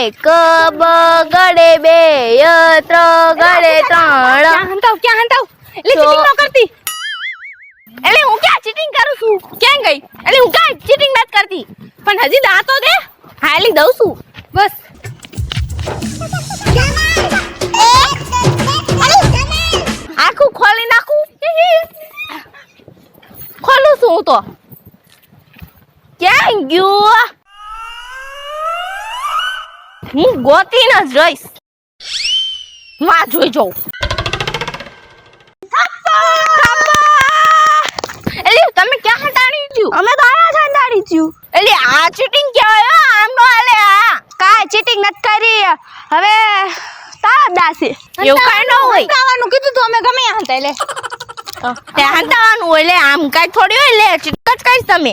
એક બગડે બે ત્રગડે ત્રણ ક્યાં હંતાવ એટલે ચીટિંગ ન કરતી એટલે હું ક્યાં ચીટિંગ કરું છું ક્યાં ગઈ એટલે હું ક્યાં ચીટિંગ નથી કરતી પણ હજી દાંતો દે હાલી દઉં છું બસ આખું ખોલી નાખું ખોલું છું હું તો ક્યાં ગયું હું ગોતીને જ રહીશ માં જોઈ જાઉં એટલે તમે ક્યાં હટાડી દીધું અમે તો આયા છે અંધારી થયું એટલે આ ચીટિંગ કહેવાય હો, આમ નો હાલે આ કાંઈ ચીટિંગ નથી કરી હવે તારા દાસે એવું કાંઈ ન હોય આવવાનું કીધું તું અમે ગમે હતા એટલે તે હટાવવાનું હોય એટલે આમ કાંઈ થોડી હોય લે ચીટ જ કરીશ તમે